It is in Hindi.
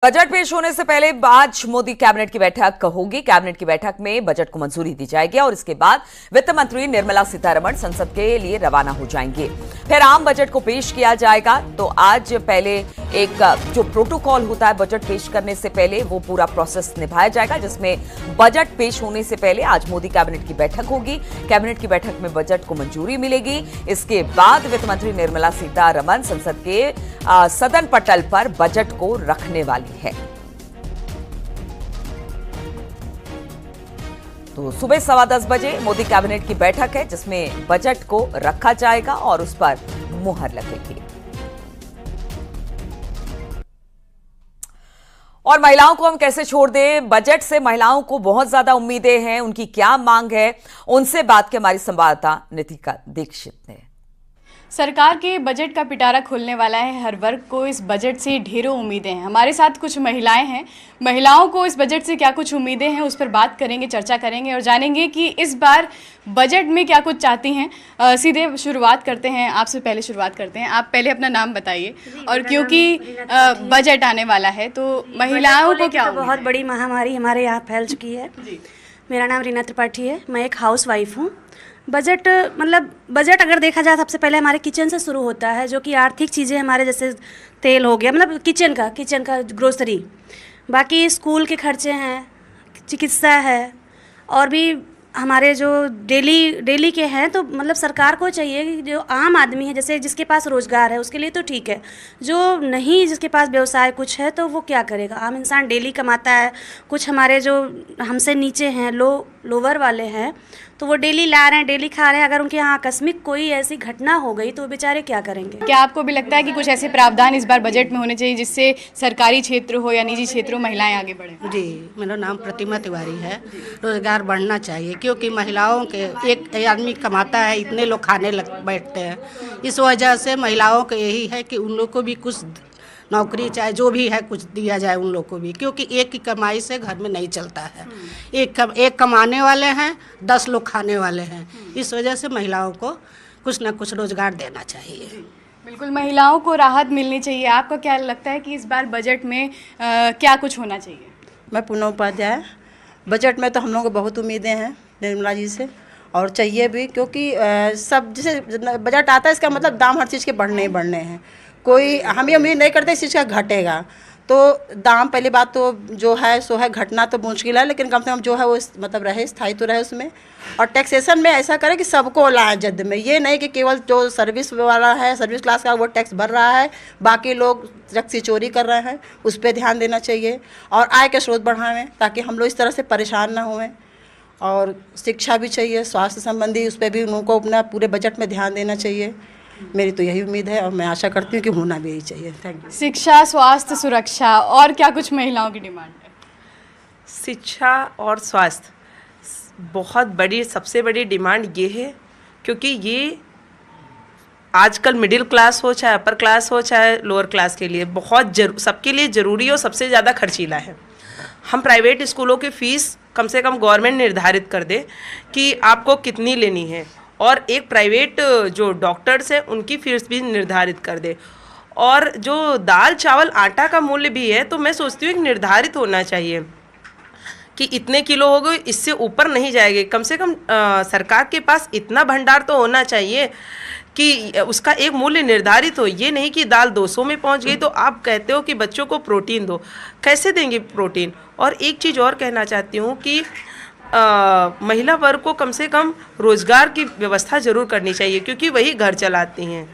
बजट पेश होने से पहले आज मोदी कैबिनेट की बैठक होगी। कैबिनेट की बैठक में बजट को मंजूरी दी जाएगी और इसके बाद वित्त मंत्री निर्मला सीतारमण संसद के लिए रवाना हो जाएंगे। फिर आम बजट को पेश किया जाएगा। तो आज पहले एक जो प्रोटोकॉल होता है बजट पेश करने से पहले, वो पूरा प्रोसेस निभाया जाएगा, जिसमें बजट पेश होने से पहले आज मोदी कैबिनेट की बैठक होगी। कैबिनेट की बैठक में बजट को मंजूरी मिलेगी। इसके बाद वित्त मंत्री निर्मला सीतारमण संसद के सदन पटल पर बजट को रखने वाली है। तो सुबह 10:15 बजे मोदी कैबिनेट की बैठक है, जिसमें बजट को रखा जाएगा और उस पर मुहर लगेगी। और महिलाओं को हम कैसे छोड़ दें? बजट से महिलाओं को बहुत ज्यादा उम्मीदें हैं। उनकी क्या मांग है, उनसे बात की हमारी संवाददाता नितिका दीक्षित ने। सरकार के बजट का पिटारा खुलने वाला है। हर वर्ग को इस बजट से ढेरों उम्मीदें हैं। हमारे साथ कुछ महिलाएं हैं। महिलाओं को इस बजट से क्या कुछ उम्मीदें हैं, उस पर बात करेंगे, चर्चा करेंगे और जानेंगे कि इस बार बजट में क्या कुछ चाहती हैं। सीधे शुरुआत करते हैं, आपसे पहले शुरुआत करते हैं। आप पहले अपना नाम बताइए। और क्योंकि बजट आने वाला है तो महिलाओं को क्या बहुत बड़ी महामारी हमारे यहाँ फैल चुकी है। मेरा नाम रीना त्रिपाठी है, मैं एक हाउस वाइफ हूँ। बजट बजट अगर देखा जाए सबसे पहले हमारे किचन से शुरू होता है, जो कि आर्थिक चीज़ें हमारे जैसे तेल हो गया, मतलब किचन का ग्रोसरी, बाकी स्कूल के खर्चे हैं, चिकित्सा है, और भी हमारे जो डेली के हैं। तो मतलब सरकार को चाहिए कि जो आम आदमी है, जैसे जिसके पास रोज़गार है उसके लिए तो ठीक है, जो नहीं, जिसके पास व्यवसाय कुछ है तो वो क्या करेगा। आम इंसान डेली कमाता है, कुछ हमारे जो हमसे नीचे हैं, लोअर वाले हैं, तो वो डेली ला रहे हैं, डेली खा रहे हैं। अगर उनके यहाँ आकस्मिक कोई ऐसी घटना हो गई तो वो बेचारे क्या करेंगे। क्या आपको भी लगता है कि कुछ ऐसे प्रावधान इस बार बजट में होने चाहिए जिससे सरकारी क्षेत्र हो या निजी क्षेत्र हो, महिलाएं आगे बढ़ें? जी, मेरा नाम प्रतिमा तिवारी है। रोजगार बढ़ना चाहिए, क्योंकि महिलाओं के एक आदमी कमाता है, इतने लोग खाने बैठते हैं। इस वजह से महिलाओं को यही है कि उन लोग को भी कुछ नौकरी चाहे जो भी है कुछ दिया जाए उन लोग को भी, क्योंकि एक की कमाई से घर में नहीं चलता है। एक कमाने वाले हैं, 10 लोग खाने वाले हैं। इस वजह से महिलाओं को कुछ ना कुछ रोजगार देना चाहिए। बिल्कुल, महिलाओं को राहत मिलनी चाहिए। आपका क्या लगता है कि इस बार बजट में क्या कुछ होना चाहिए? मैं पूनम उपाध्याय। बजट में तो हम लोगों को बहुत उम्मीदें हैं निर्मला जी से, और चाहिए भी, क्योंकि सब जैसे बजट आता है इसका मतलब दाम हर चीज़ के बढ़ने ही बढ़ने हैं। कोई हम ये उम्मीद नहीं करते इस चीज़ का घटेगा। तो दाम, पहली बात तो जो है सो है, घटना तो मुश्किल है, लेकिन कम से कम जो है वो मतलब रहे, स्थायी तो रहे उसमें। और टैक्सेशन में ऐसा करें कि सबको लाए जद में, ये नहीं कि केवल जो सर्विस वाला है, सर्विस क्लास का, वो टैक्स भर रहा है, बाकी लोग टैक्स की चोरी कर रहे हैं, उस पर ध्यान देना चाहिए। और आय के स्रोत बढ़ावें ताकि हम लोग इस तरह से परेशान ना हुए। और शिक्षा भी चाहिए, स्वास्थ्य संबंधी, उस पर भी उनको अपना पूरे बजट में ध्यान देना चाहिए। मेरी तो यही उम्मीद है और मैं आशा करती हूँ कि होना भी यही चाहिए। Thank you. शिक्षा, स्वास्थ्य, सुरक्षा और क्या कुछ महिलाओं की डिमांड है? शिक्षा और स्वास्थ्य बहुत बड़ी, सबसे बड़ी डिमांड ये है, क्योंकि ये आजकल मिडिल क्लास हो चाहे अपर क्लास हो चाहे लोअर क्लास के लिए बहुत सबके लिए ज़रूरी और सबसे ज़्यादा खर्चीला है। हम प्राइवेट स्कूलों की फ़ीस कम से कम गवर्नमेंट निर्धारित कर दे कि आपको कितनी लेनी है, और एक प्राइवेट जो डॉक्टर्स हैं उनकी फीस भी निर्धारित कर दे। और जो दाल चावल आटा का मूल्य भी है, तो मैं सोचती हूँ कि निर्धारित होना चाहिए कि इतने किलो हो गए, इससे ऊपर नहीं जाएंगे। कम से कम सरकार के पास इतना भंडार तो होना चाहिए कि उसका एक मूल्य निर्धारित हो। ये नहीं कि दाल 200 में पहुंच गई तो आप कहते हो कि बच्चों को प्रोटीन दो, कैसे देंगे प्रोटीन। और एक चीज़ और कहना चाहती हूँ कि महिला वर्ग को कम से कम रोज़गार की व्यवस्था ज़रूर करनी चाहिए, क्योंकि वही घर चलाती हैं।